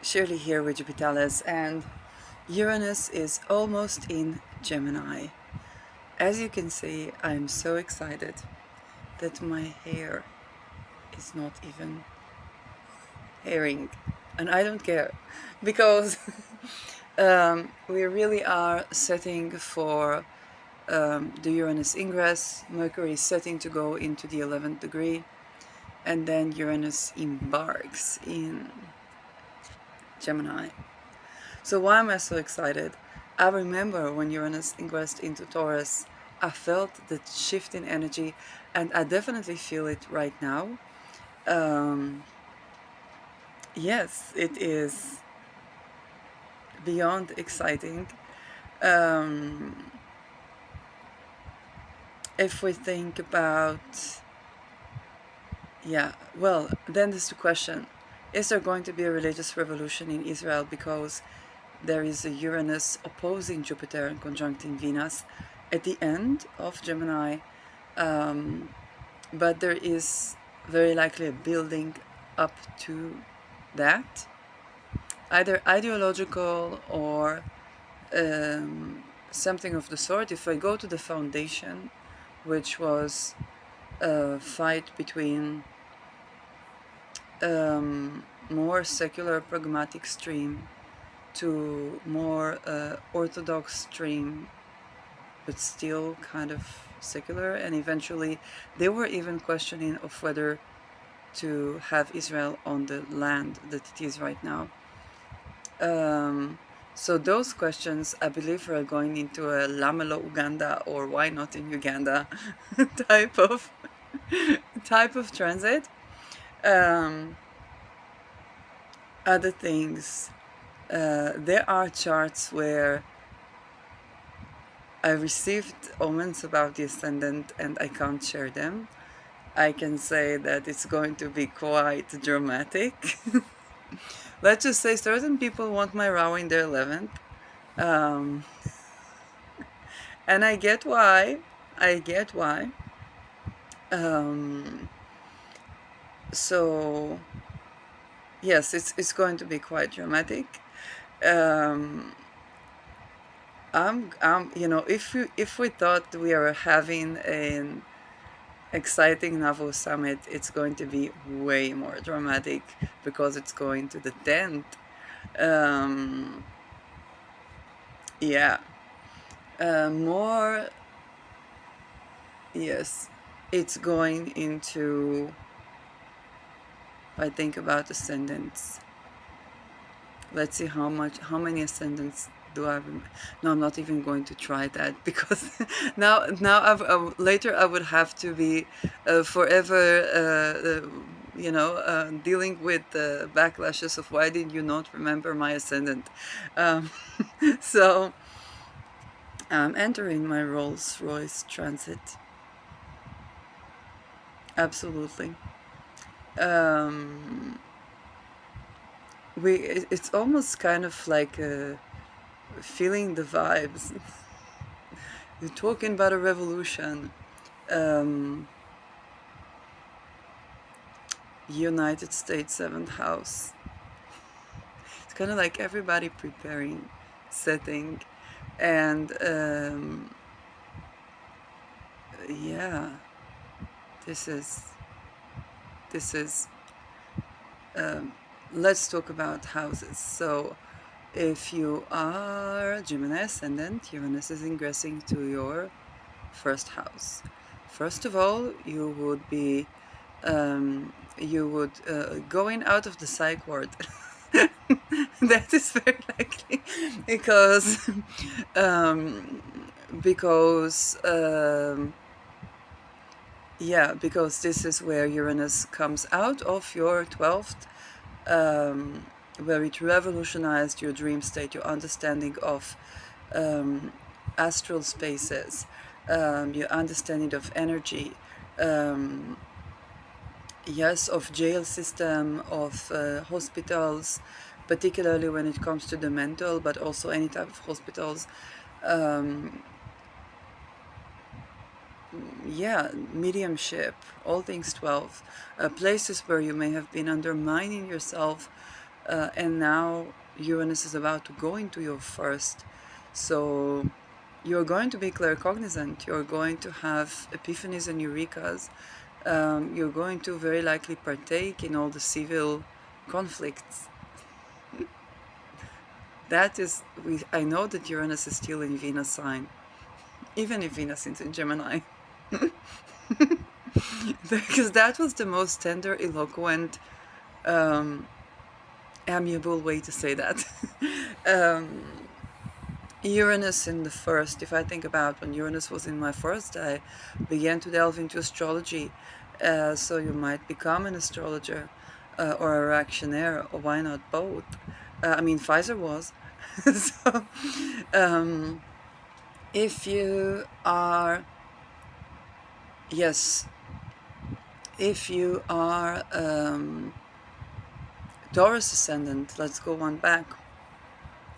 Shirley here with Jupitalis, and Uranus is almost in Gemini. As you can see, I'm so excited that my hair is not even hairing, and I don't care because we really are setting for the Uranus ingress. Mercury is setting to go into the 11th degree, and then Uranus embarks in Gemini. So why am I so excited? I remember when Uranus ingressed into Taurus, I felt the shift in energy, and I definitely feel it right now. Um, yes, it is beyond exciting. Um, if we think about, well, then there's the question, is there going to be a religious revolution in Israel because there is a Uranus opposing Jupiter and conjuncting Venus at the end of Gemini, but there is very likely a building up to that, either ideological or something of the sort. If I go to the foundation, which was a fight between more secular pragmatic stream to more orthodox stream, but still kind of secular, and eventually they were even questioning of whether to have Israel on the land that it is right now. So those questions, I believe, are going into a Lamelo Uganda or why not in Uganda type of transit. Other things, there are charts where I received omens about the ascendant and I can't share them. I can say that it's going to be quite dramatic. Let's just say certain people want my Rahu in their 11th. Um, and I get why. I get why. So, yes, it's going to be quite dramatic. If we thought we are having an exciting Navu summit, it's going to be way more dramatic because it's going to the 10th. Yeah. More, yes, it's going into, I think about ascendants. Let's see how many ascendants do I have. No, I'm not even going to try that because now later I would have to be forever, dealing with the backlashes of why did you not remember my ascendant. So I'm entering my Rolls-Royce transit. Absolutely. It's almost kind of like feeling the vibes. You're talking about a revolution. United States 7th house. It's kind of like everybody preparing, setting, and yeah, this is let's talk about houses. So if you are Gemini ascendant, Uranus is ingressing to your first house. First of all, you would be going out of the psych ward. That is very likely because because because this is where Uranus comes out of your 12th, where it revolutionized your dream state, your understanding of astral spaces, your understanding of energy, yes, of jail system, of hospitals, particularly when it comes to the mental, but also any type of hospitals. Mediumship, all things 12, places where you may have been undermining yourself and now Uranus is about to go into your first. So you're going to be claircognizant, you're going to have epiphanies and eurekas, you're going to very likely partake in all the civil conflicts. That is, I know that Uranus is still in Venus sign, even if Venus is in Gemini. Because that was the most tender, eloquent, um, amiable way to say that. um, Uranus in the first, if I think about when Uranus was in my first, I began to delve into astrology. So you might become an astrologer or a reactionaire, or why not both? I mean, Pfizer was. So, um, if you are, yes, if you are Taurus ascendant, let's go one back.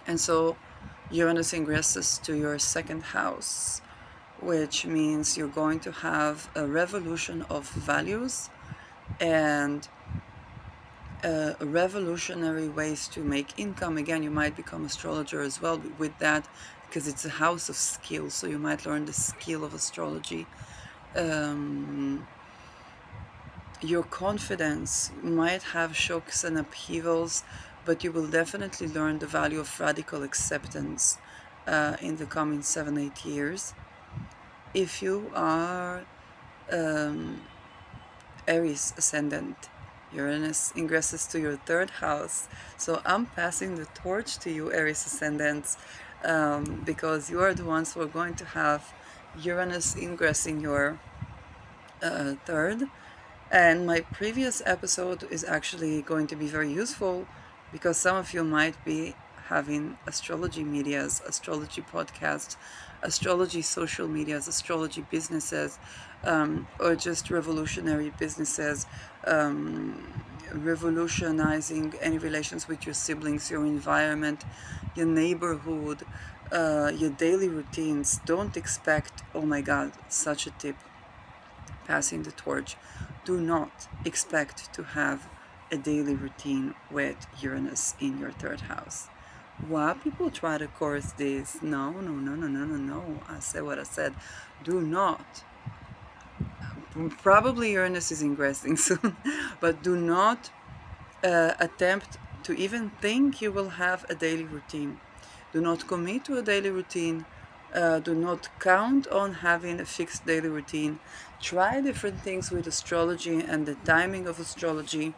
And so Uranus ingresses to your second house, which means you're going to have a revolution of values and revolutionary ways to make income. Again, you might become astrologer as well with that, because it's a house of skill, so you might learn the skill of astrology. Your confidence might have shocks and upheavals, but you will definitely learn the value of radical acceptance in the coming 7-8 years. If you are Aries ascendant, Uranus ingresses to your third house. So I'm passing the torch to you, Aries ascendants, because you are the ones who are going to have Uranus ingress in your third. And my previous episode is actually going to be very useful, because some of you might be having astrology medias, astrology podcasts, astrology social medias, astrology businesses, or just revolutionary businesses, revolutionizing any relations with your siblings, your environment, your neighborhood, your daily routines. Don't expect, oh my God, such a tip, passing the torch. Do not expect to have a daily routine with Uranus in your third house. Why people try to course this? No, no, no, no, no, no, no. I said what I said. Do not. Probably Uranus is ingressing soon, but do not attempt to even think you will have a daily routine. Do not commit to a daily routine. Do not count on having a fixed daily routine. Try different things with astrology and the timing of astrology,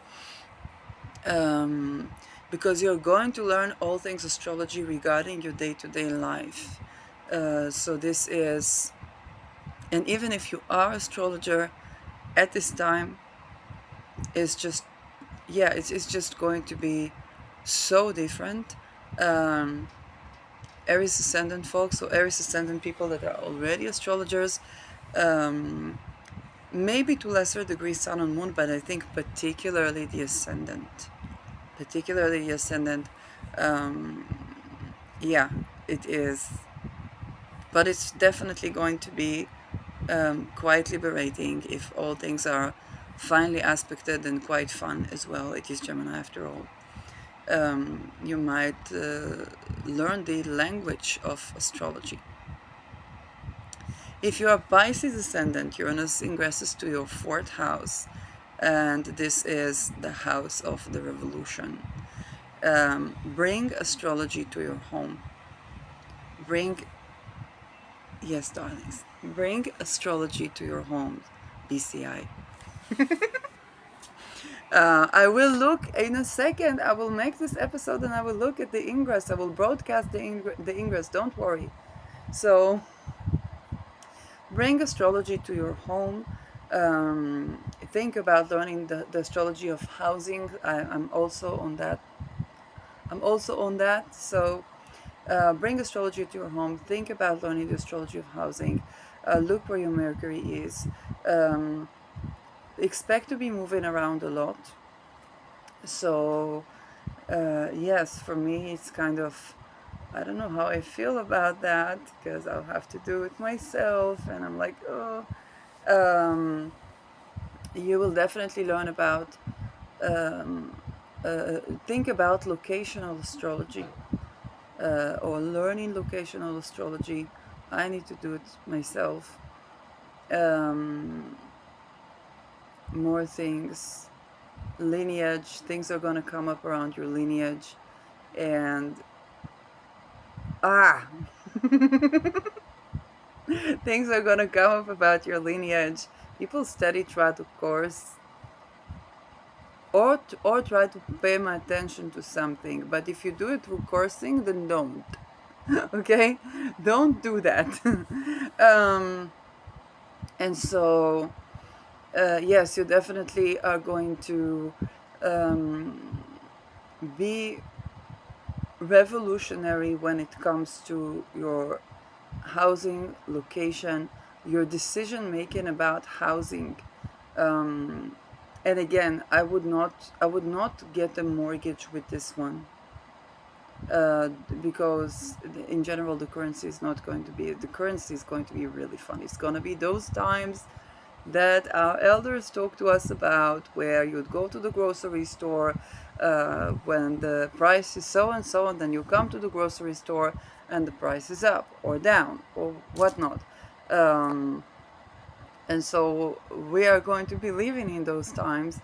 because you're going to learn all things astrology regarding your day-to-day life. So this is, and even if you are astrologer at this time, it's just, yeah, it's just going to be so different. Aries ascendant folks, so Aries ascendant people that are already astrologers, maybe to lesser degree sun and moon, but I think particularly the ascendant. Particularly the ascendant, yeah, it is. But it's definitely going to be quite liberating if all things are finely aspected and quite fun as well. It is Gemini after all. You might learn the language of astrology. If you are Pisces ascendant, Uranus ingresses to your fourth house, and this is the house of the revolution. Bring astrology to your home. Yes, darlings, bring astrology to your home, BCI. I will look in a second. I will make this episode and I will look at the ingress. I will broadcast the ingress. Don't worry. So, bring astrology to your home. Think about learning the astrology of housing. I'm also on that. So, bring astrology to your home. Think about learning the astrology of housing. Look where your Mercury is. Expect to be moving around a lot. So, yes, for me, it's kind of, I don't know how I feel about that, because I'll have to do it myself. And I'm like, oh. You will definitely learn about think about locational astrology, or learning locational astrology. I need to do it myself. Um, More things, lineage, things are going to come up around your lineage. And ah things are going to come up about your lineage. People study try to course, or try to pay my attention to something, but if you do it through coursing, then don't. Okay, don't do that. um, and so yes, you definitely are going to um, be revolutionary when it comes to your housing location, your decision making about housing. um, and again, I would not get a mortgage with this one, because in general the currency is going to be really fun. It's going to be those times that our elders talked to us about, where you'd go to the grocery store when the price is so and so, and then you come to the grocery store and the price is up or down or whatnot. Um, and so we are going to be living in those times,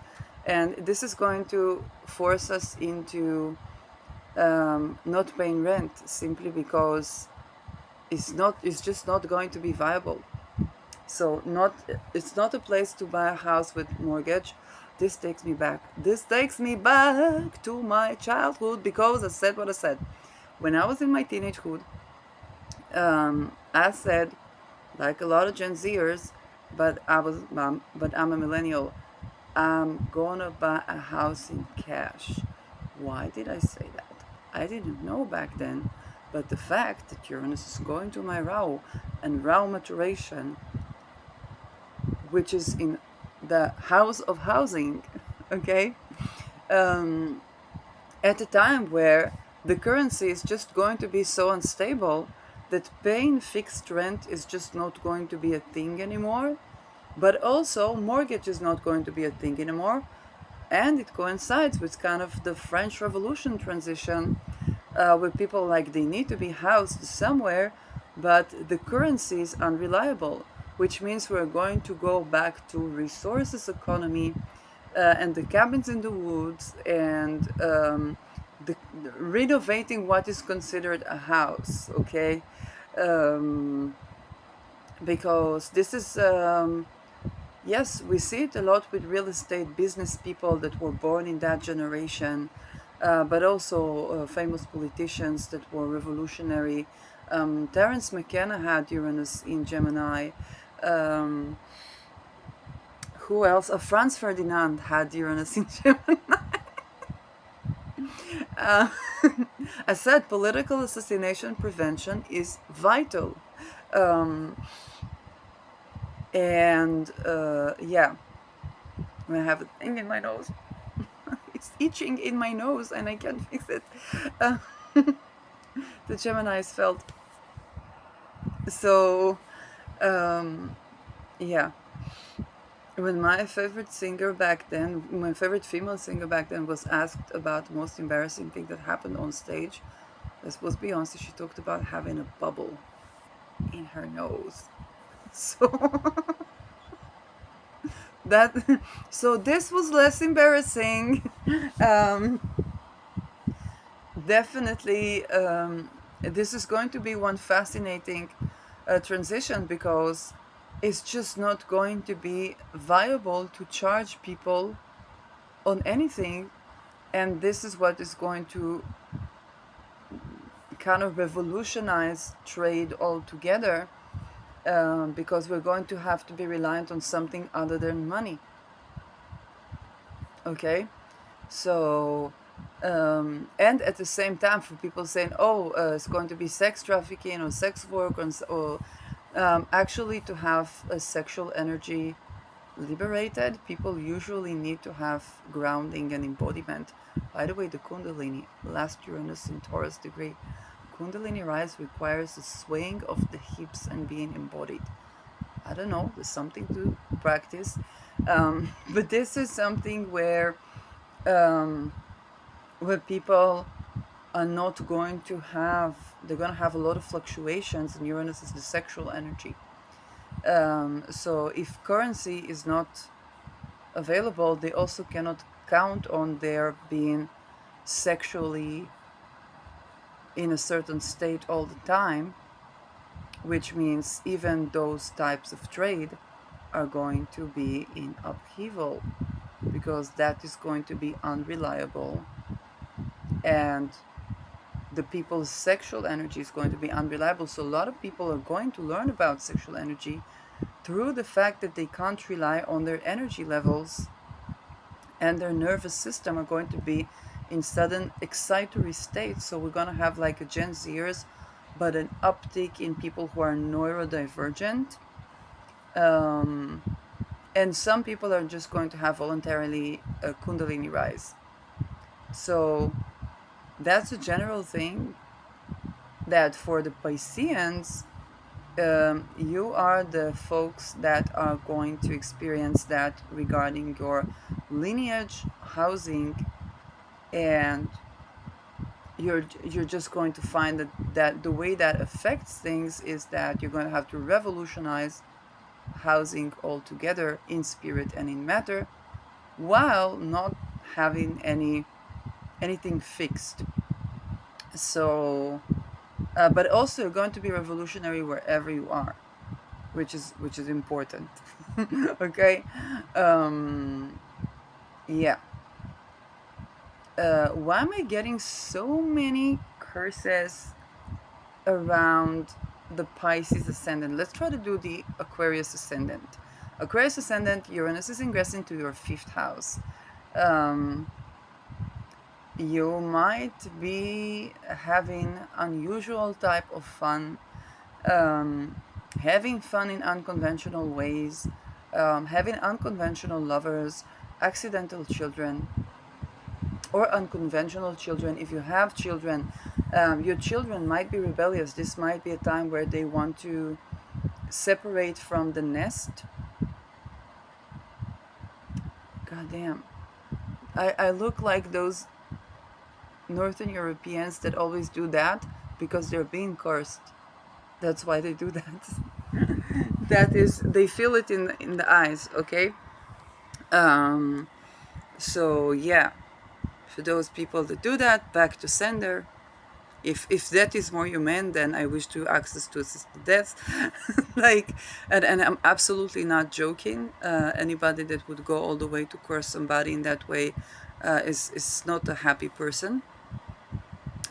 and this is going to force us into not paying rent, simply because it's just not going to be viable. So it's not a place to buy a house with mortgage. This takes me back. This takes me back to my childhood, because I said what I said. When I was in my teenagehood, I said, like a lot of Gen Zers, but I'm a millennial. I'm gonna buy a house in cash. Why did I say that? I didn't know back then, but the fact that Uranus is going to my Rahu, and Rahu maturation, which is in the house of housing, okay, um, at a time where the currency is just going to be so unstable that paying fixed rent is just not going to be a thing anymore, but also mortgage is not going to be a thing anymore. And it coincides with kind of the French Revolution transition, where people like they need to be housed somewhere, but the currency is unreliable, which means we're going to go back to resources economy, and the cabins in the woods, and renovating what is considered a house. Okay, um, because this is. Yes, we see it a lot with real estate business people that were born in that generation, but also famous politicians that were revolutionary. Terence McKenna had Uranus in Gemini. Um, who else? Franz Ferdinand had Uranus in Gemini. Uh, I said political assassination prevention is vital. Um, and yeah, I have a thing in my nose. It's itching in my nose and I can't fix it. Uh, the Geminis felt. So, um, yeah. When my favorite singer back then, my favorite female singer back then, was asked about the most embarrassing thing that happened on stage, this was Beyonce. She talked about having a bubble in her nose. So that, so this was less embarrassing. Um, Definitely, this is going to be one fascinating transition, because it's just not going to be viable to charge people on anything. And this is what is going to kind of revolutionize trade altogether, because we're going to have to be reliant on something other than money. Okay? So, and at the same time, for people saying, oh, it's going to be sex trafficking or sex work, or actually to have a sexual energy liberated, people usually need to have grounding and embodiment. By the way, the Kundalini, last Uranus in Taurus degree, Kundalini rise requires a swaying of the hips and being embodied. I don't know, there's something to practice. But this is something where um, where people are not going to have, they're going to have a lot of fluctuations, and Uranus is the sexual energy. So if currency is not available, they also cannot count on their being sexually in a certain state all the time, which means even those types of trade are going to be in upheaval, because that is going to be unreliable, and the people's sexual energy is going to be unreliable. So a lot of people are going to learn about sexual energy through the fact that they can't rely on their energy levels, and their nervous system are going to be in sudden excitatory states. So we're going to have like a Gen Zers, but an uptick in people who are neurodivergent. Um, and some people are just going to have voluntarily a Kundalini rise. So that's a general thing, that for the Pisceans, you are the folks that are going to experience that regarding your lineage, housing, and you're just going to find that the way that affects things is that you're going to have to revolutionize housing altogether in spirit and in matter, while not having anything fixed. So but also you're going to be revolutionary wherever you are, which is important. Okay. Yeah. Why am I getting so many curses around the Pisces ascendant? Let's try to do the Aquarius ascendant. Aquarius ascendant, Uranus is ingressing to your 5th house. You might be having unusual type of fun, having fun in unconventional ways, having unconventional lovers, accidental children, or unconventional children. If you have children, your children might be rebellious. This might be a time where they want to separate from the nest. God damn. I look like those Northern Europeans that always do that because they're being cursed. That's why they do that. That is, they feel it in the eyes, okay? So yeah, for those people that do that, back to sender. If that is more human, then I wish to access to assisted death. Like, and I'm absolutely not joking. Anybody that would go all the way to curse somebody in that way is not a happy person.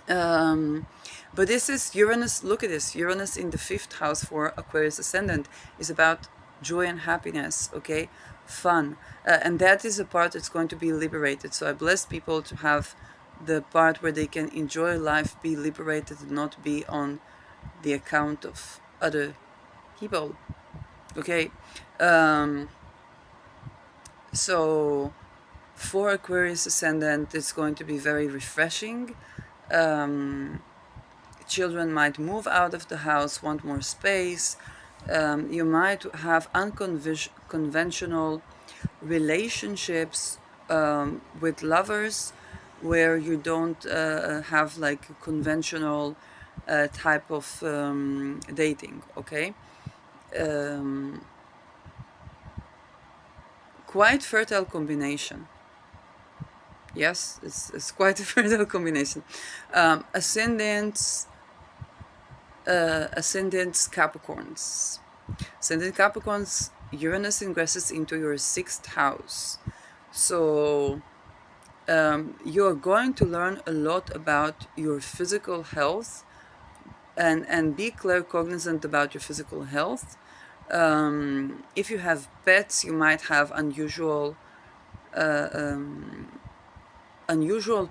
But this is Uranus. Look at this. Uranus in the 5th house for Aquarius ascendant is about joy and happiness, okay? Fun. And that is a part that's going to be liberated. So I bless people to have the part where they can enjoy life, be liberated, and not be on the account of other people, okay? So for Aquarius ascendant, it's going to be very refreshing. Children might move out of the house, want more space. You might have unconventional relationships with lovers, where you don't have like a conventional type of dating, okay? Quite fertile combination. Yes, it's quite a fertile combination. Ascendants Capricorns. Ascendant Capricorns, Uranus ingresses into your 6th house. So you're going to learn a lot about your physical health, and be claircognizant about your physical health. If you have pets, you might have unusual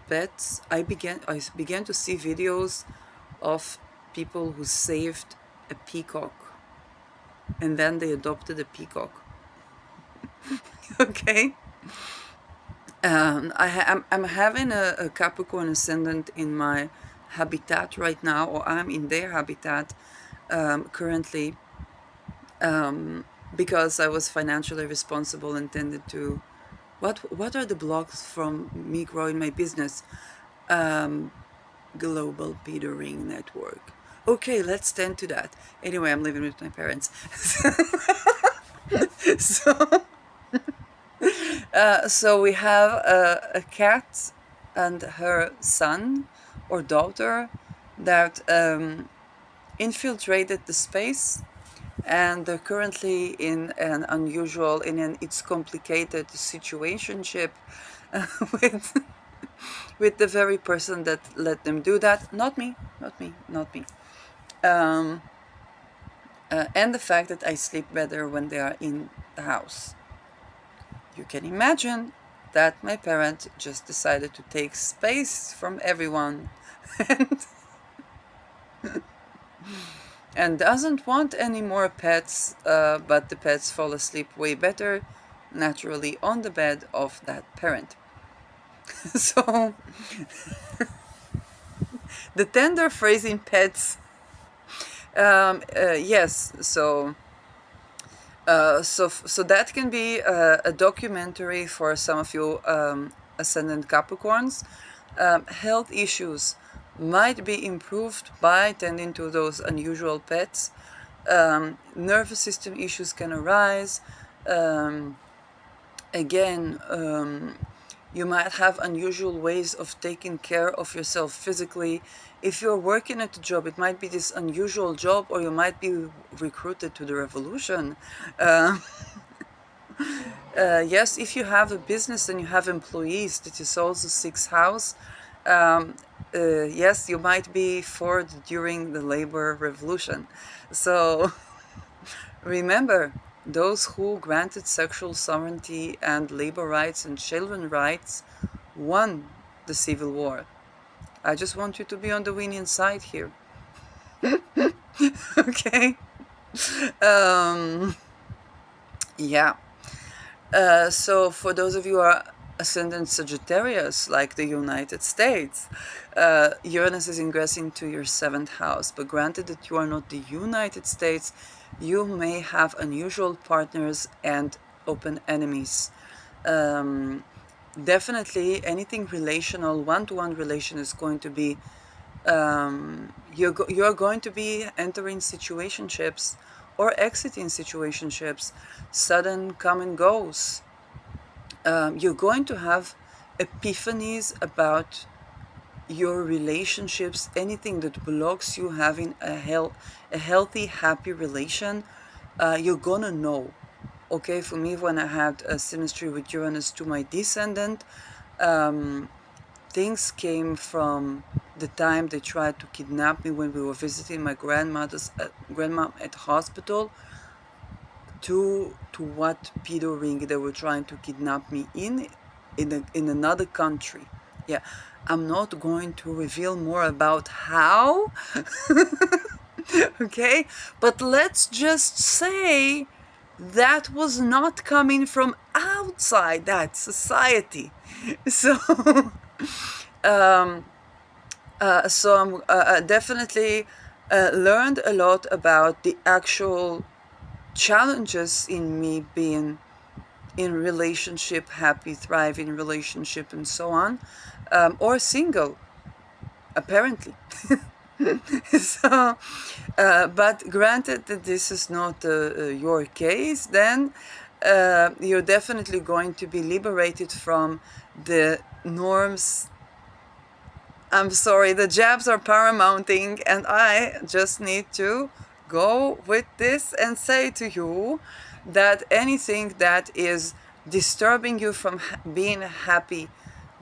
pets. I began to see videos of people who saved a peacock and then they adopted a peacock. Okay. I'm having a Capricorn ascendant in my habitat right now, or I'm in their habitat currently, because I was financially responsible and tended to. What are the blocks from me growing my business? global petering network. Okay, let's tend to that. Anyway, I'm living with my parents. so, so we have a cat and her son or daughter that infiltrated the space, and they're currently in an unusual, it's complicated situationship with with the very person that let them do that. Not me, not me, not me. Um, and the fact that I sleep better when they are in the house. You can imagine that my parent just decided to take space from everyone and, and doesn't want any more pets, but the pets fall asleep way better naturally on the bed of that parent. So the tender phrasing pets, yes, so that can be a documentary for some of you ascendant Capricorns. Health issues might be improved by tending to those unusual pets. Nervous system issues can arise. Again, you might have unusual ways of taking care of yourself physically. If you're working at a job, it might be this unusual job, or you might be recruited to the revolution. Yes, if you have a business and you have employees, that is also sixth house. Yes, you might be forged during the labor revolution. So remember, those who granted sexual sovereignty and labor rights and children rights won the Civil War. I just want you to be on the winning side here. Okay? Yeah. So for those of you who are ascendant Sagittarius, like the United States, Uranus is ingressing to your 7th house. But granted that you are not the United States, you may have unusual partners and open enemies. Definitely anything relational, one-to-one relation is going to be, you're going to be entering situationships or exiting situationships, sudden come and goes. You're going to have epiphanies about your relationships, anything that blocks you having a healthy, happy relation. You're gonna know. Okay, for me, when I had a synastry with Uranus to my descendant, things came from the time they tried to kidnap me when we were visiting my grandma at hospital, to what petering they were trying to kidnap me in another country. Yeah, I'm not going to reveal more about how. Okay, but let's just say that was not coming from outside that society. So so I'm definitely learned a lot about the actual challenges in me being in relationship, happy, thriving relationship, and so on, or single, apparently. So, but granted that this is not your case, then you're definitely going to be liberated from the norms. I'm sorry, the jabs are paramounting, and I just need to go with this and say to you that anything that is disturbing you from being happy,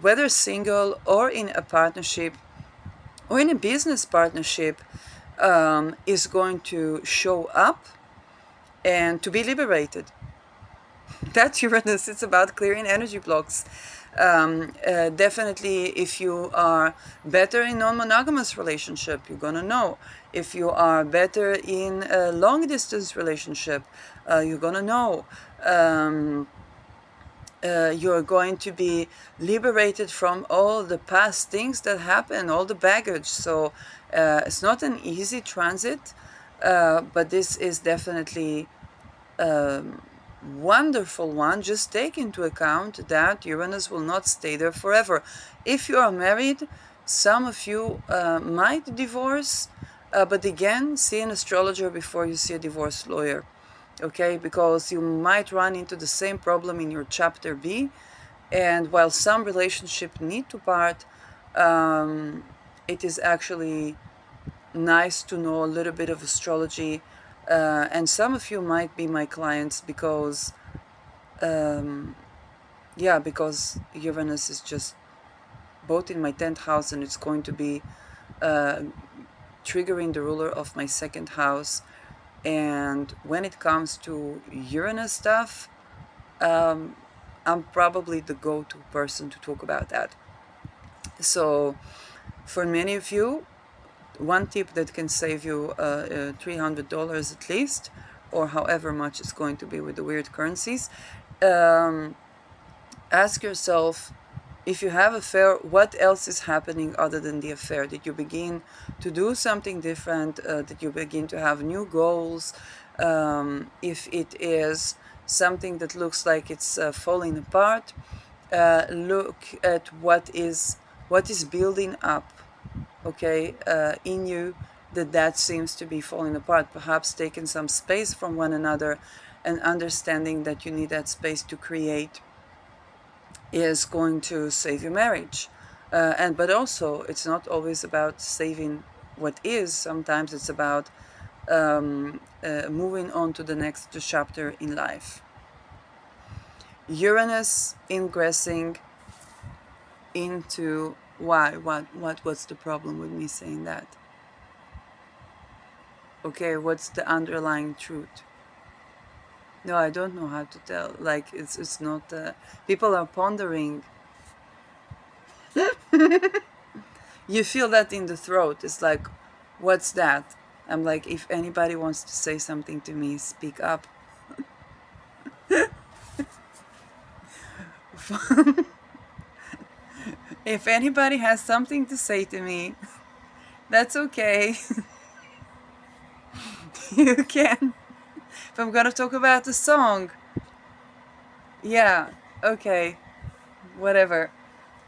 whether single or in a partnership or in a business partnership, is going to show up and to be liberated. That's Uranus. It's about clearing energy blocks. Definitely, if you are better in non-monogamous relationship, you're gonna know. If you are better in a long-distance relationship, you're gonna know. You're going to be liberated from all the past things that happen, all the baggage. So it's not an easy transit, but this is definitely wonderful one. Just take into account that Uranus will not stay there forever. If you are married, Some of you might divorce, but again, see an astrologer before you see a divorce lawyer, okay? Because you might run into the same problem in your chapter B, and while some relationships need to part, it is actually nice to know a little bit of astrology. And some of you might be my clients because, because Uranus is just both in my 10th house, and it's going to be triggering the ruler of my 2nd house. And when it comes to Uranus stuff, I'm probably the go-to person to talk about that. So for many of you, one tip that can save you $300 at least, or however much it's going to be with the weird currencies, ask yourself, if you have affair, what else is happening other than the affair? Did you begin to do something different? Did you begin to have new goals? If it is something that looks like it's falling apart, look at what is building up, okay, in you, that seems to be falling apart. Perhaps taking some space from one another and understanding that you need that space to create is going to save your marriage. But also, it's not always about saving what is. Sometimes it's about moving on to the next chapter in life. Uranus ingressing into why? What's the problem with me saying that? Okay, what's the underlying truth? No, I don't know how to tell. Like, it's not. People are pondering. You feel that in the throat. It's like, what's that? I'm like, if anybody wants to say something to me, speak up. If anybody has something to say to me, that's okay. You can. If I'm gonna talk about the song, yeah, okay, whatever.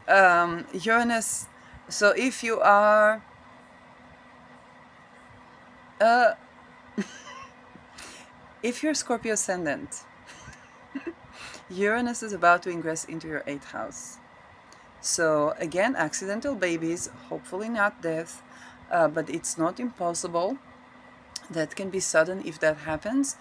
Uranus. So if you are, if you're Scorpio ascendant, Uranus is about to ingress into your 8th house. So again, accidental babies, hopefully not death, but it's not impossible. That can be sudden if that happens.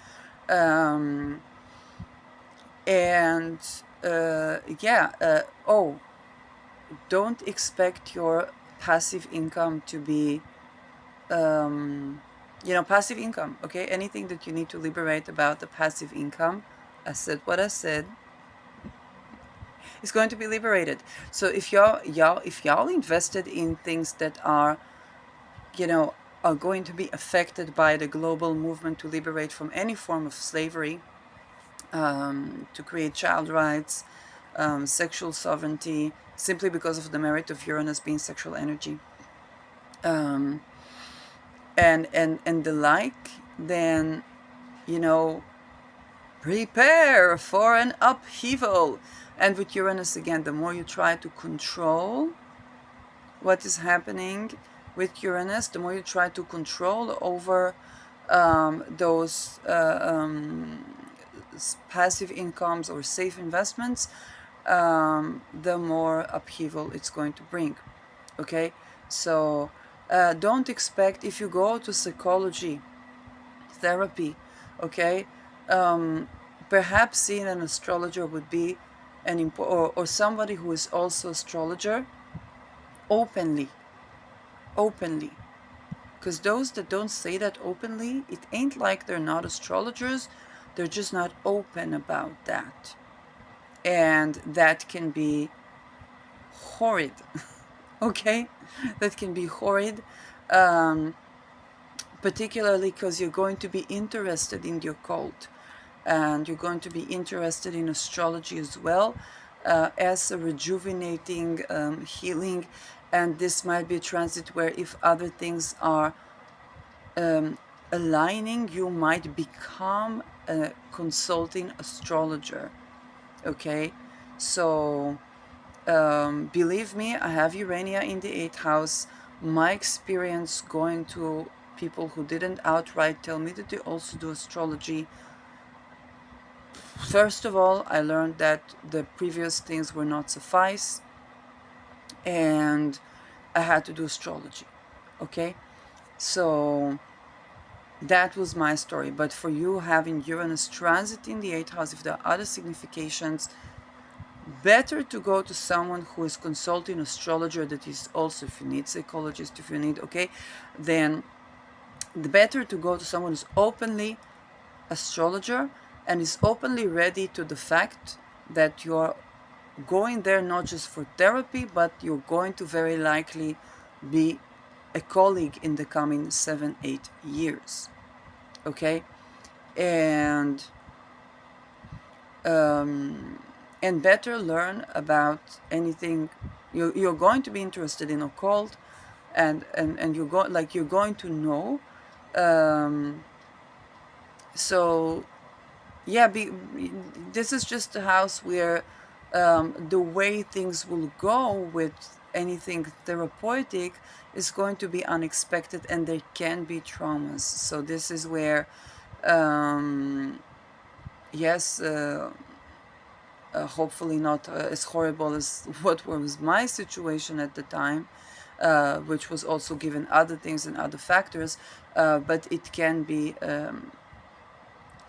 Don't expect your passive income to be, passive income, okay? Anything that you need to liberate about the passive income, I said what I said, is going to be liberated. So if y'all invested in things that are going to be affected by the global movement to liberate from any form of slavery, to create child rights, sexual sovereignty, simply because of the merit of Uranus being sexual energy, and the like, then prepare for an upheaval. And with Uranus, again, the more you try to control what is happening with Uranus, the more you try to control over those passive incomes or safe investments, the more upheaval it's going to bring. Okay, so don't expect, if you go to psychology therapy, okay, perhaps seeing an astrologer would be or somebody who is also astrologer openly, because those that don't say that openly, it ain't like they're not astrologers, they're just not open about that. And that can be horrid. Okay, that can be horrid, particularly because you're going to be interested in the occult, and you're going to be interested in astrology as well, as a rejuvenating, healing. And this might be a transit where, if other things are aligning, you might become a consulting astrologer. Okay, so Believe me, I have Urania in the 8th house. My experience going to people who didn't outright tell me that they also do astrology. First of all, I learned that the previous things were not suffice, and I had to do astrology. Okay? So that was my story. But for you having Uranus transit in the 8th house, if there are other significations, better to go to someone who is consulting astrologer, that is also, if you need psychologist, if you need, okay, then the better to go to someone who's openly astrologer and is openly ready to the fact that you are going there not just for therapy, but you're going to very likely be a colleague in the coming 7-8 years. Okay? And better learn about anything you're going to be interested in occult, and you're going to know. So yeah, this is just a house where the way things will go with anything therapeutic is going to be unexpected, and there can be traumas. So this is where yes, hopefully not as horrible as what was my situation at the time, which was also given other things and other factors, but it can be,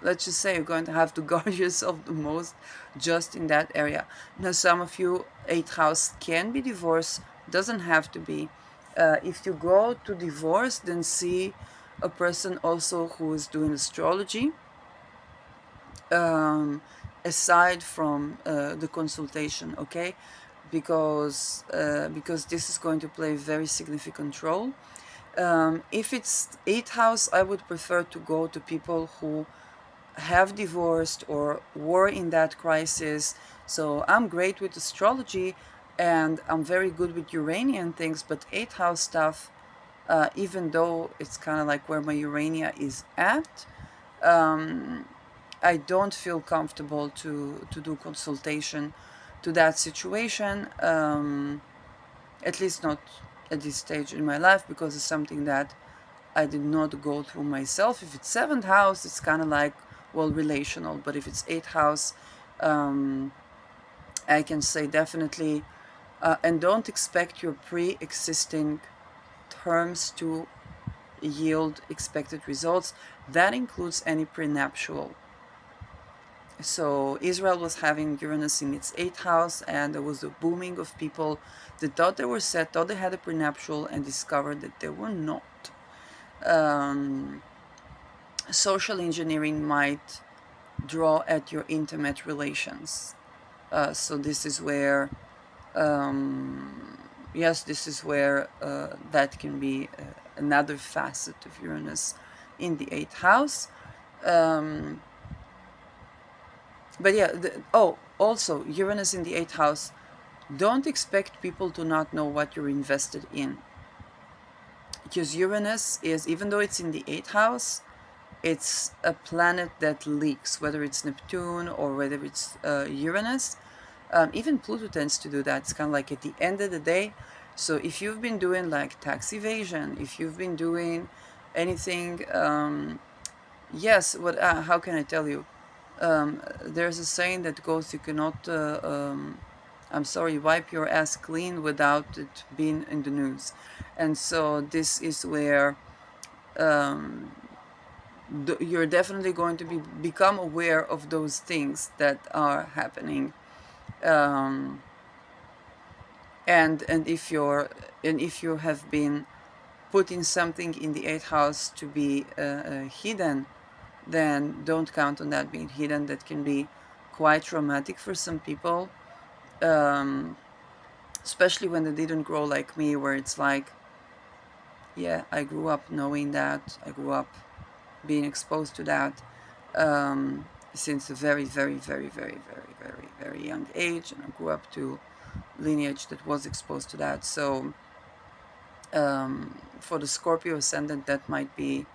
let's just say, you're going to have to guard yourself the most just in that area. Now, some of you, 8th house can be divorced, doesn't have to be. If you go to divorce, then see a person also who is doing astrology, aside from the consultation, okay? Because this is going to play a very significant role. If it's 8th house, I would prefer to go to people who have divorced or were in that crisis. So I'm great with astrology, and I'm very good with Uranian things, but 8th house stuff, even though it's kind of like where my Urania is at, I don't feel comfortable to do consultation to that situation, at least not at this stage in my life, because it's something that I did not go through myself. If it's 7th house, it's kind of like, well, relational. But if it's 8th house, I can say definitely, and don't expect your pre-existing terms to yield expected results. That includes any prenuptial. So Israel was having Uranus in its 8th house, and there was a booming of people that thought they were set, thought they had a prenuptial, and discovered that they were not. Social engineering might draw at your intimate relations. So this is where, yes, this is where that can be another facet of Uranus in the 8th house. But yeah, also Uranus in the 8th house, don't expect people to not know what you're invested in. Because Uranus is, even though it's in the 8th house, it's a planet that leaks, whether it's Neptune or whether it's Uranus. Even Pluto tends to do that. It's kind of like at the end of the day. So if you've been doing like tax evasion, if you've been doing anything, yes, how can I tell you? There's a saying that goes, you cannot, I'm sorry, wipe your ass clean without it being in the news. And so this is where you're definitely going to become aware of those things that are happening. And if you have been putting something in the 8th house to be hidden, then don't count on that being hidden. That can be quite traumatic for some people, especially when they didn't grow like me, where it's like, yeah, I grew up knowing that, I grew up being exposed to that since a very, very, very, very, very, very, very young age, and I grew up to lineage that was exposed to that. So for the Scorpio ascendant, that might be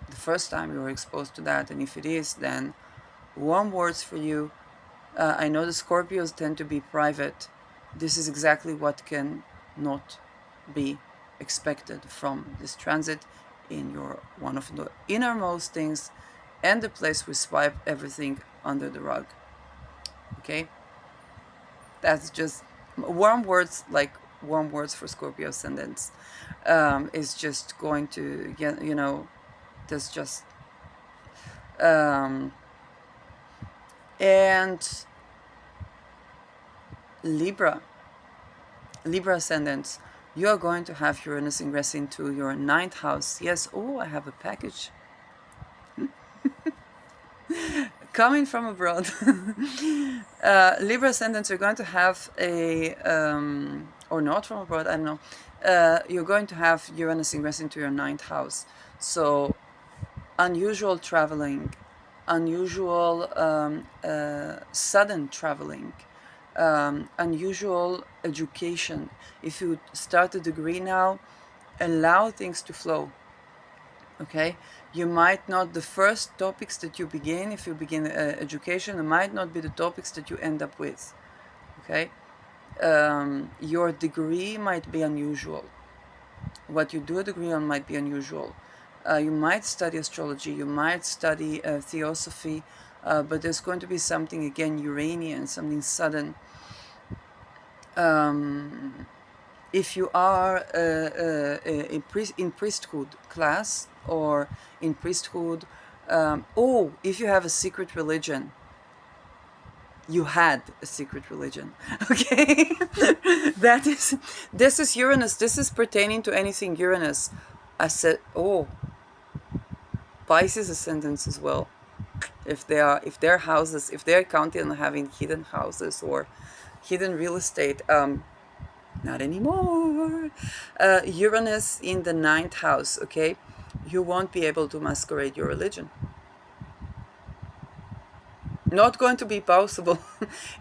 the first time you were exposed to that, and if it is, then 1 words for you. I know the Scorpios tend to be private, this is exactly what can not be expected from this transit in your one of the innermost things and the place we swipe everything under the rug. Okay, that's just warm words, like warm words for Scorpio ascendants. Is just going to get, you know, there's just um, and Libra, Libra ascendants, you are going to have Uranus ingress into your ninth house. Yes, oh, I have a package coming from abroad. Libra ascendants are going to have a, or not from abroad, I don't know. You're going to have Uranus ingress into your ninth house. So, unusual traveling, unusual sudden traveling, unusual education. If you start a degree now, allow things to flow. Okay, you might not, the first topics that you begin, if you begin education, it might not be the topics that you end up with. Okay, your degree might be unusual. What you do a degree on might be unusual. You might study astrology, you might study theosophy, but there's going to be something, again, Uranian, something sudden. If you are in priesthood class or in priesthood, if you have a secret religion, you had a secret religion. Okay, this is Uranus. This is pertaining to anything Uranus. I said, Pisces ascendants as well. If their houses, if they're counted on having hidden houses or hidden real estate, not anymore. Uranus in the ninth house. Okay, you won't be able to masquerade your religion. Not going to be possible.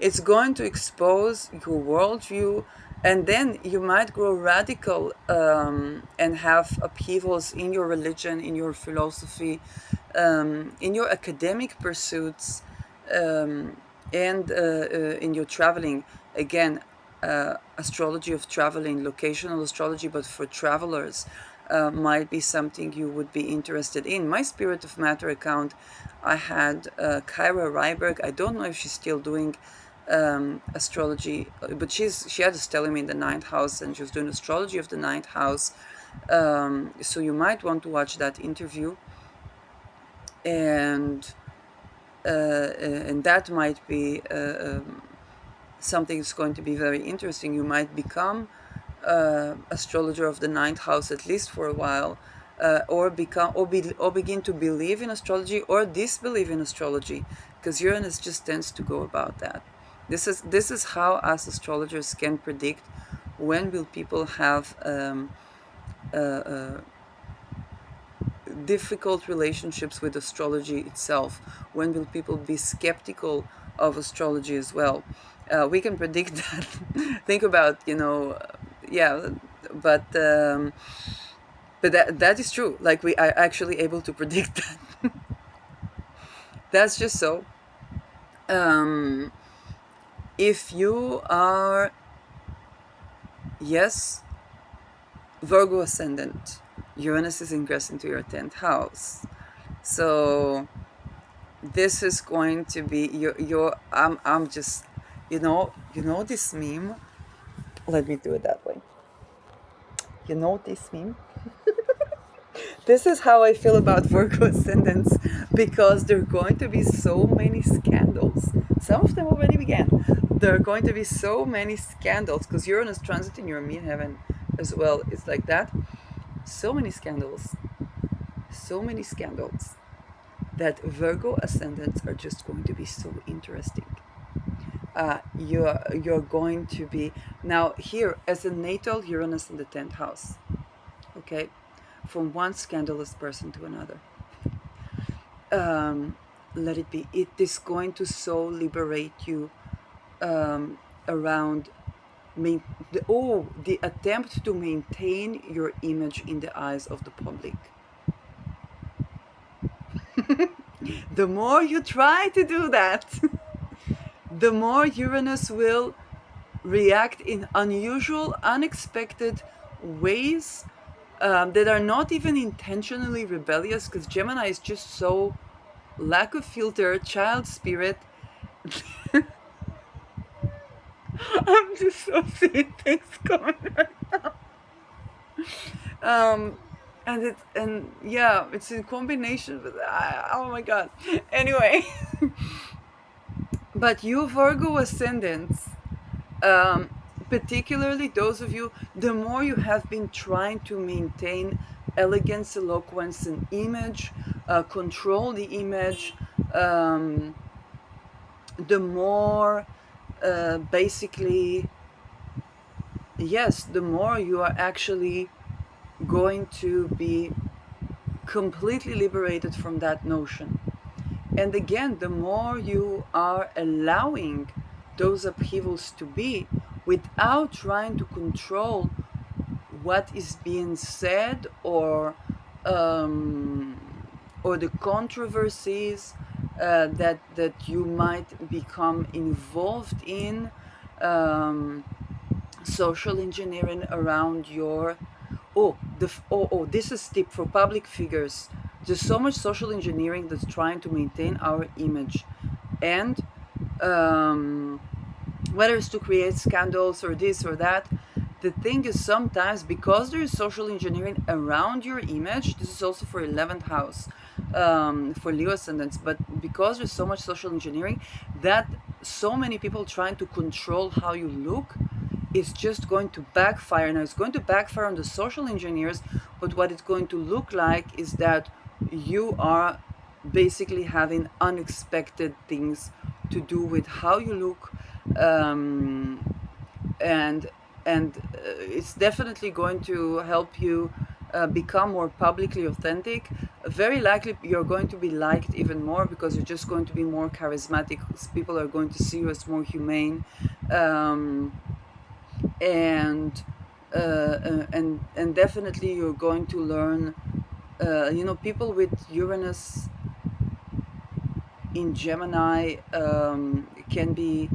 It's going to expose your worldview, and then you might grow radical and have upheavals in your religion, in your philosophy, in your academic pursuits, and in your traveling. Again, astrology of traveling, locational astrology, but for travelers, might be something you would be interested in. My Spirit of Matter account, I had Kyra Ryberg. I don't know if she's still doing astrology, but she had a stellium in the ninth house, and she was doing astrology of the ninth house. So you might want to watch that interview, and that might be something that's going to be very interesting. You might become astrologer of the ninth house, at least for a while, or begin to believe in astrology or disbelieve in astrology, because Uranus just tends to go about that. This is how us astrologers can predict when will people have difficult relationships with astrology itself. When will people be skeptical of astrology as well? We can predict that. Think about, yeah, but that is true. Like, we are actually able to predict that. That's just so. If you are, yes, Virgo ascendant, Uranus is ingress into your 10th house. So this is going to be your I'm just, this meme. Let me do it that way. You know this meme? This is how I feel about Virgo ascendants, because there are going to be so many scandals. Some of them already began. There are going to be so many scandals, because Uranus transit in your midheaven as well. It's like that. So many scandals. So many scandals that Virgo ascendants are just going to be so interesting. You're going to be now here as a natal Uranus in the 10th house. Okay, from one scandalous person to another. Let it be. It is going to so liberate you around the attempt to maintain your image in the eyes of the public. The more you try to do that, the more Uranus will react in unusual, unexpected ways that are not even intentionally rebellious, because Gemini is just so lack of filter, child spirit. I'm just so seeing things coming right now. Um, and yeah, it's in combination with oh my god. Anyway, but you Virgo ascendants, um, particularly those of you, the more you have been trying to maintain elegance, eloquence, and image, control the image, um, the more basically, yes, the more you are actually going to be completely liberated from that notion. And again, the more you are allowing those upheavals to be without trying to control what is being said, um, or the controversies that you might become involved in, um, social engineering around your this is tip for public figures. There's so much social engineering that's trying to maintain our image, and um, whether it's to create scandals or this or that. The thing is, sometimes because there is social engineering around your image, this is also for 11th house, for Leo ascendants, but because there's so much social engineering, that so many people trying to control how you look, is just going to backfire. Now, it's going to backfire on the social engineers, but what it's going to look like is that you are basically having unexpected things to do with how you look, um, and it's definitely going to help you become more publicly authentic. Very likely you're going to be liked even more because you're just going to be more charismatic. People are going to see you as more humane, um, and and definitely you're going to learn. People with Uranus in Gemini can be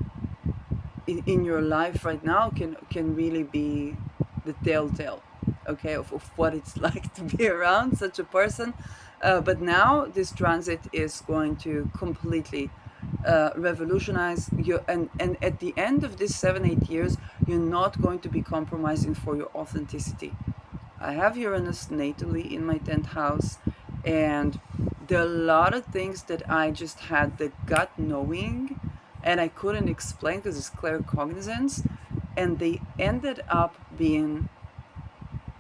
in your life right now, can really be the telltale, okay, of what it's like to be around such a person. But now this transit is going to completely revolutionize you, and at the end of this 7-8 years, you're not going to be compromising for your authenticity. I have Uranus natally in my 10th house, and there are a lot of things that I just had the gut knowing and I couldn't explain because it's claircognizance, and they ended up being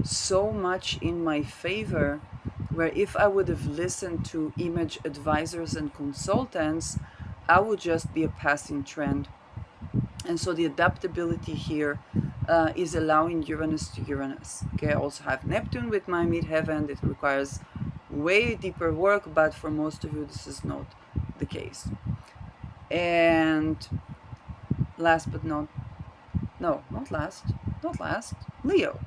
so much in my favor, where if I would have listened to image advisors and consultants, I would just be a passing trend. And so the adaptability here is allowing Uranus to Uranus. Okay, I also have Neptune with my midheaven. It requires way deeper work, but for most of you, this is not the case. And last but not last, Leo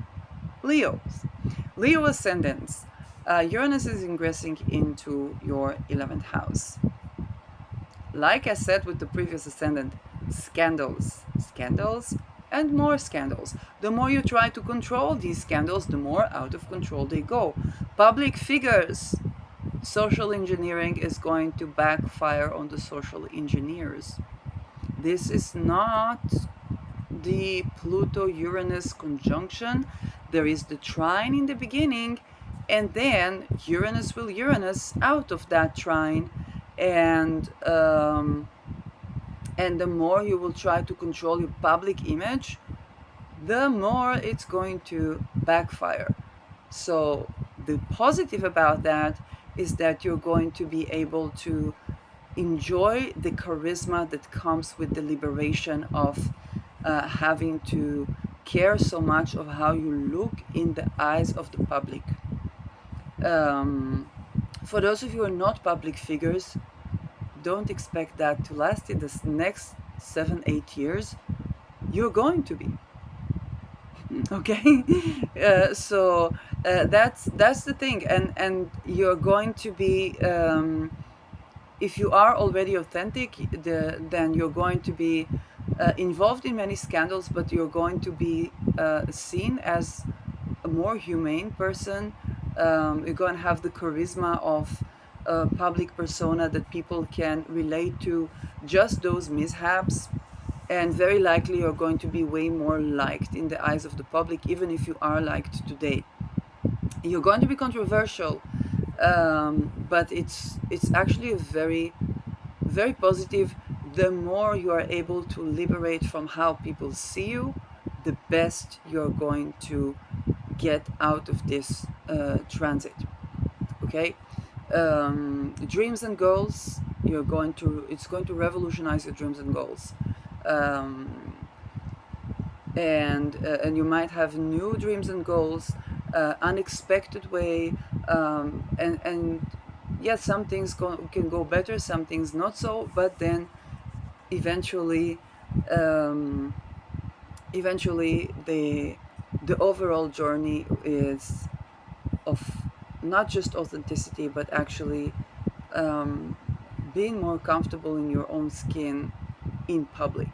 ascendants. Uranus is ingressing into your 11th house. Like I said with the previous ascendant, scandals, and more scandals. The more you try to control these scandals, the more out of control they go. Public figures, social engineering is going to backfire on the social engineers. This is not the Pluto-Uranus conjunction. There is the trine in the beginning, and then Uranus will Uranus out of that trine, and the more you will try to control your public image, the more it's going to backfire. So the positive about that is that you're going to be able to enjoy the charisma that comes with the liberation of having to care so much of how you look in the eyes of the public. For those of you who are not public figures, don't expect that to last in the next 7-8 years. You're going to be. Okay, so that's the thing, and you're going to be, if you are already authentic, then you're going to be involved in many scandals, but you're going to be seen as a more humane person. You're going to have the charisma of a public persona that people can relate to just those mishaps, and very likely you're going to be way more liked in the eyes of the public, even if you are liked today. You're going to be controversial, but it's actually a very positive. The more you are able to liberate from how people see you, the best you're going to get out of this transit. Okay, dreams and goals. It's going to revolutionize your dreams and goals. Um, and you might have new dreams and goals, unexpected way, and yes, some things can go better, some things not so, but then eventually, um, eventually the overall journey is of not just authenticity, but actually um, being more comfortable in your own skin in public.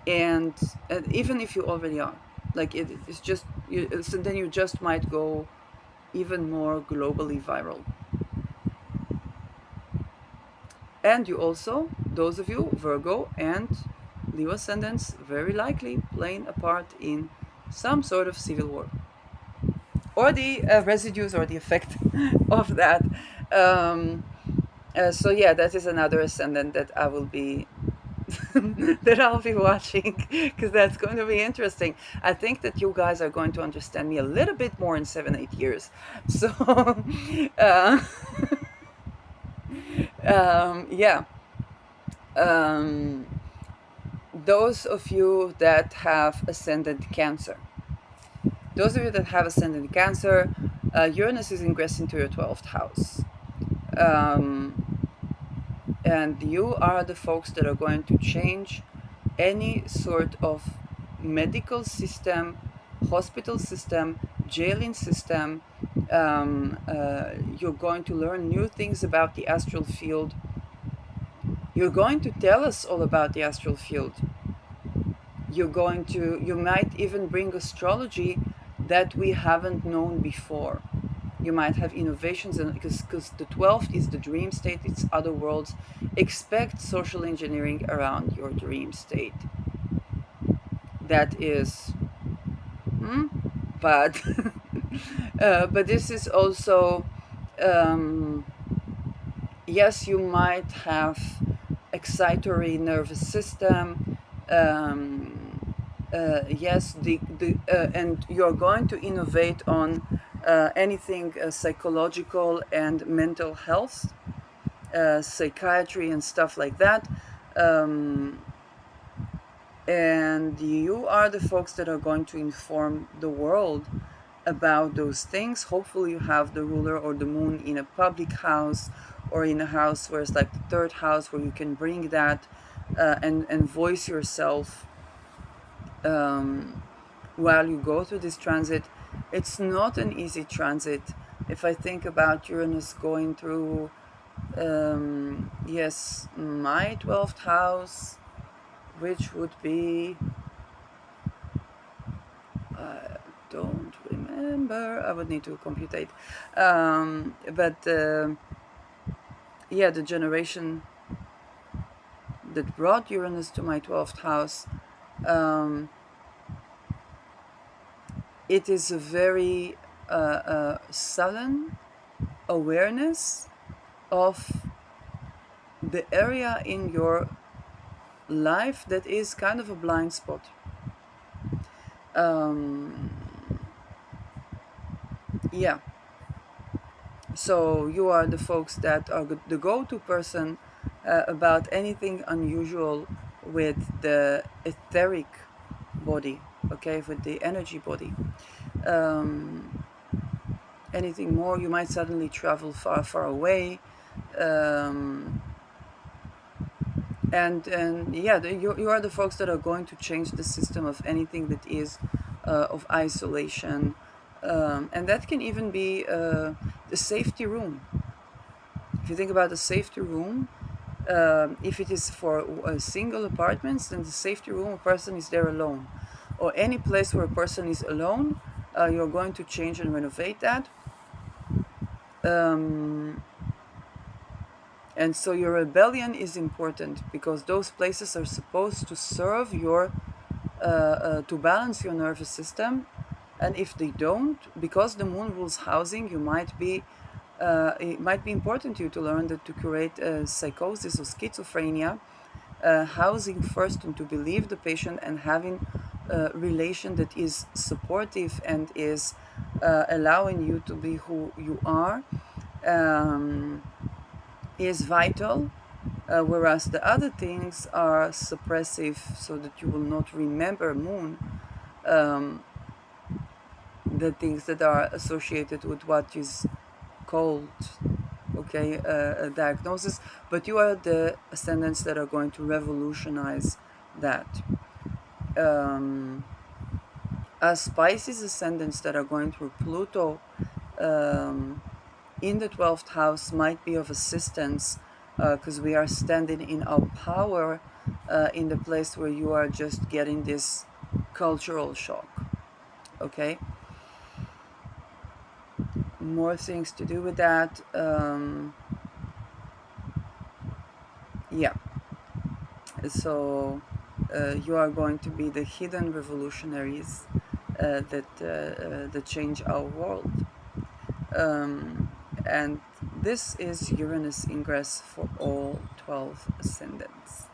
And even if you already are, like it's just so then you just might go even more globally viral. And you also, those of you Virgo and Leo ascendants, very likely playing a part in some sort of civil war, or the residues or the effect of that. um, so yeah, that is another ascendant that I will be that I'll be watching, because that's going to be interesting. I think that you guys are going to understand me a little bit more in 7-8 years. So, uh, yeah. Um, those of you that have ascendant Cancer, Uranus is ingressing to your 12th house. Um, and you are the folks that are going to change any sort of medical system, hospital system, jailing system. You're going to learn new things about the astral field. You're going to tell us all about the astral field. You might even bring astrology that we haven't known before. You might have innovations, and because the 12th is the dream state, it's other worlds. Expect social engineering around your dream state. That is but but this is also, um, yes, you might have excitatory nervous system. Yes, and you're going to innovate on anything psychological and mental health, psychiatry and stuff like that. Um, and you are the folks that are going to inform the world about those things. Hopefully you have the ruler or the moon in a public house, or in a house where it's like the third house, where you can bring that and voice yourself while you go through this transit. It's not an easy transit. If I think about Uranus going through, yes, my 12th house, which would be, I don't remember, I would need to computate. But yeah, the generation that brought Uranus to my 12th house, it is a very sudden awareness of the area in your life that is kind of a blind spot. Yeah. So you are the folks that are the go-to person about anything unusual with the etheric body, okay, with the energy body. Anything more, you might suddenly travel far away. And yeah, you are the folks that are going to change the system of anything that is of isolation, and that can even be the safety room. If you think about the safety room, If it is for single apartments, then the safety room, a person is there alone. Or any place where a person is alone, you're going to change and renovate that. And so your rebellion is important, because those places are supposed to serve your, to balance your nervous system. And if they don't, because the moon rules housing, you might be, it might be important to you to learn that to create psychosis or schizophrenia, housing first and to believe the patient and having a relation that is supportive and is allowing you to be who you are, is vital. Whereas the other things are suppressive, so that you will not remember moon, the things that are associated with what is called, okay, a diagnosis. But you are the ascendants that are going to revolutionize that. As Pisces ascendants that are going through Pluto in the 12th house might be of assistance, because we are standing in our power in the place where you are just getting this cultural shock. Okay, more things to do with that. Yeah, so you are going to be the hidden revolutionaries that change our world. And this is Uranus ingress for all 12 ascendants.